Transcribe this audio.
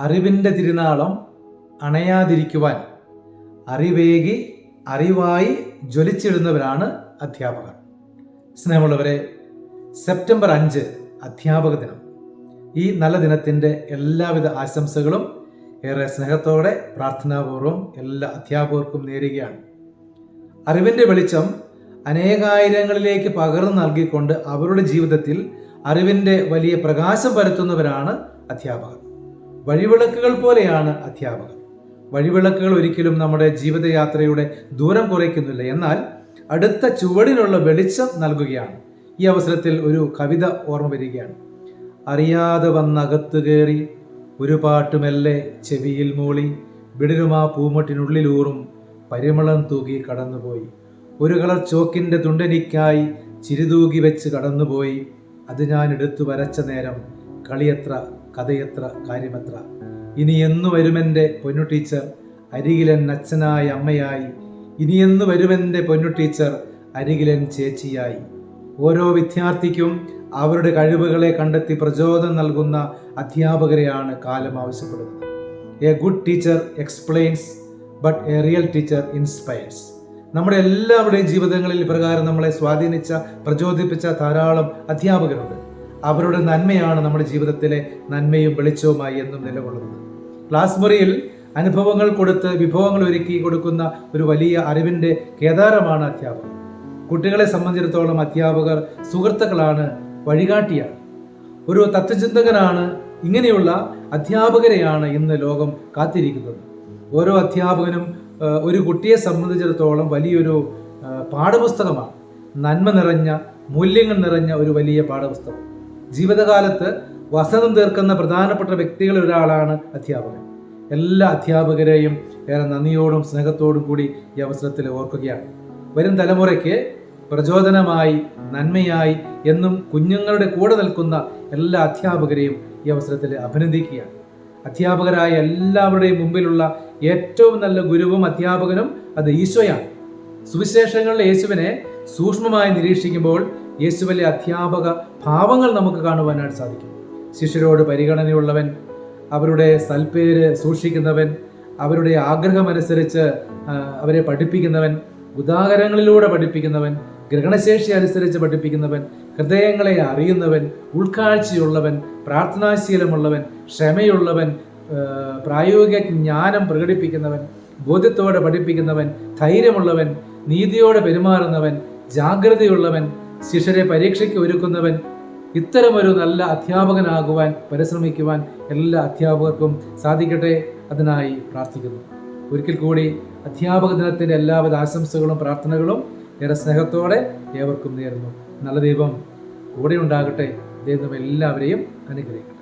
അറിവിൻ്റെ തിരുനാളം അണയാതിരിക്കുവാൻ അറിവേകി അറിവായി ജ്വലിച്ചിടുന്നവരാണ് അധ്യാപകർ. സ്നേഹമുള്ളവരെ, സെപ്റ്റംബർ 5 അധ്യാപക ദിനം. ഈ നല്ല ദിനത്തിൻ്റെ എല്ലാവിധ ആശംസകളും ഏറെ സ്നേഹത്തോടെ പ്രാർത്ഥനാപൂർവം എല്ലാ അധ്യാപകർക്കും നേരുകയാണ്. അറിവിൻ്റെ വെളിച്ചം അനേകായിരങ്ങളിലേക്ക് പകർന്നു നൽകിക്കൊണ്ട് അവരുടെ ജീവിതത്തിൽ അറിവിൻ്റെ വലിയ പ്രകാശം പരത്തുന്നവരാണ് അധ്യാപകർ. വഴിവിളക്കുകൾ പോലെയാണ് അധ്യാപകർ. വഴിവിളക്കുകൾ ഒരിക്കലും നമ്മുടെ ജീവിതയാത്രയുടെ ദൂരം കുറയ്ക്കുന്നില്ല, എന്നാൽ അടുത്ത ചുവടിനുള്ള വെളിച്ചം നൽകുകയാണ്. ഈ അവസരത്തിൽ ഒരു കവിത ഓർമ്മ വരികയാണ്. അറിയാതെ വന്നകത്തു കയറി ഒരു പാട്ടുമെല്ലെ ചെവിയിൽ മൂളി വിടരുമാ പൂമട്ടിനുള്ളിലൂറും പരിമളം തൂകി കടന്നുപോയി. ഒരു കളർ ചോക്കിൻ്റെ തുണ്ടനിക്കായി ചിരിതൂകി വെച്ച് കടന്നുപോയി. അത് ഞാൻ എടുത്തു വരച്ച നേരം കളിയത്ര കഥയത്ര കാര്യമത്ര. ഇനി എന്നു വരുമെൻ്റെ പൊന്നു ടീച്ചർ അരികിലൻ അച്ഛനായ അമ്മയായി. ഇനി എന്നു വരുമെൻ്റെ പൊന്നു ടീച്ചർ അരികിലൻ ചേച്ചിയായി. ഓരോ വിദ്യാർത്ഥിക്കും അവരുടെ കഴിവുകളെ കണ്ടെത്തി പ്രചോദനം നൽകുന്ന അധ്യാപകരെയാണ് കാലം ആവശ്യപ്പെടുന്നത്. A good teacher explains, but A real teacher inspires. നമ്മുടെ എല്ലാവരുടെയും ജീവിതങ്ങളിൽ ഇപ്രകാരം നമ്മളെ സ്വാധീനിച്ച പ്രചോദിപ്പിച്ച ധാരാളം അധ്യാപകരുണ്ട്. അവരുടെ നന്മയാണ് നമ്മുടെ ജീവിതത്തിലെ നന്മയും വെളിച്ചവുമായി എന്നും നിലകൊള്ളുന്നത്. ക്ലാസ് മുറിയിൽ അനുഭവങ്ങൾ കൊടുത്ത് വിഭവങ്ങൾ ഒരുക്കി കൊടുക്കുന്ന ഒരു വലിയ അറിവിൻ്റെ കേദാരമാണ് അധ്യാപകർ. കുട്ടികളെ സംബന്ധിച്ചിടത്തോളം അധ്യാപകർ സുഹൃത്തുക്കളാണ്, വഴികാട്ടിയാണ്, ഒരു തത്വചിന്തകനാണ്. ഇങ്ങനെയുള്ള അധ്യാപകരെയാണ് ഇന്ന് ലോകം കാത്തിരിക്കുന്നത്. ഓരോ അധ്യാപകനും ഒരു കുട്ടിയെ സംബന്ധിച്ചിടത്തോളം വലിയൊരു പാഠപുസ്തകമാണ്. നന്മ നിറഞ്ഞ മൂല്യങ്ങൾ നിറഞ്ഞ ഒരു വലിയ പാഠപുസ്തകം. ജീവിതകാലത്ത് വസന്തം തീർക്കുന്ന പ്രധാനപ്പെട്ട വ്യക്തികളിൽ ഒരാളാണ് അധ്യാപകൻ. എല്ലാ അധ്യാപകരെയും ഏറെ നന്ദിയോടും സ്നേഹത്തോടും കൂടി ഈ അവസരത്തിൽ ഓർക്കുകയാണ്. വരും തലമുറയ്ക്ക് പ്രചോദനമായി നന്മയായി എന്നും കുഞ്ഞുങ്ങളുടെ കൂടെ നിൽക്കുന്ന എല്ലാ അധ്യാപകരെയും ഈ അവസരത്തിൽ അഭിനന്ദിക്കുകയാണ്. അധ്യാപകരായ എല്ലാവരുടെയും മുമ്പിലുള്ള ഏറ്റവും നല്ല ഗുരുവും അധ്യാപകനും അത് ഈശോയാണ്. സുവിശേഷങ്ങളിലെ യേശുവിനെ സൂക്ഷ്മമായി നിരീക്ഷിക്കുമ്പോൾ യേശുവിലെ അധ്യാപക ഭാവങ്ങൾ നമുക്ക് കാണുവാനായിട്ട് സാധിക്കും. ശിഷ്യരോട് പരിഗണനയുള്ളവൻ, അവരുടെ സൽപ്പേര് സൂക്ഷിക്കുന്നവൻ, അവരുടെ ആഗ്രഹമനുസരിച്ച് അവരെ പഠിപ്പിക്കുന്നവൻ, ഉദാഹരണങ്ങളിലൂടെ പഠിപ്പിക്കുന്നവൻ, ഗ്രഹണശേഷി അനുസരിച്ച് പഠിപ്പിക്കുന്നവൻ, ഹൃദയങ്ങളെ അറിയുന്നവൻ, ഉൾക്കാഴ്ചയുള്ളവൻ, പ്രാർത്ഥനാശീലമുള്ളവൻ, ക്ഷമയുള്ളവൻ, പ്രായോഗിക ജ്ഞാനം പ്രകടിപ്പിക്കുന്നവൻ, ബോധ്യത്തോടെ പഠിപ്പിക്കുന്നവൻ, ധൈര്യമുള്ളവൻ, നീതിയോടെ പെരുമാറുന്നവൻ, ജാഗ്രതയുള്ളവൻ, ശിഷ്യരെ പരീക്ഷയ്ക്ക് ഒരുക്കുന്നവൻ. ഇത്തരമൊരു നല്ല അധ്യാപകനാകുവാൻ പരിശ്രമിക്കുവാൻ എല്ലാ അധ്യാപകർക്കും സാധിക്കട്ടെ. അതിനായി പ്രാർത്ഥിക്കുന്നു. ഒരിക്കൽ കൂടി അധ്യാപക ദിനത്തിൻ്റെ എല്ലാവിധ ആശംസകളും പ്രാർത്ഥനകളും ഏറെ സ്നേഹത്തോടെ ഏവർക്കും നേരുന്നു. നല്ല ദൈവം കൂടെ ഉണ്ടാകട്ടെ. ദൈവം എല്ലാവരെയും അനുഗ്രഹിക്കട്ടെ.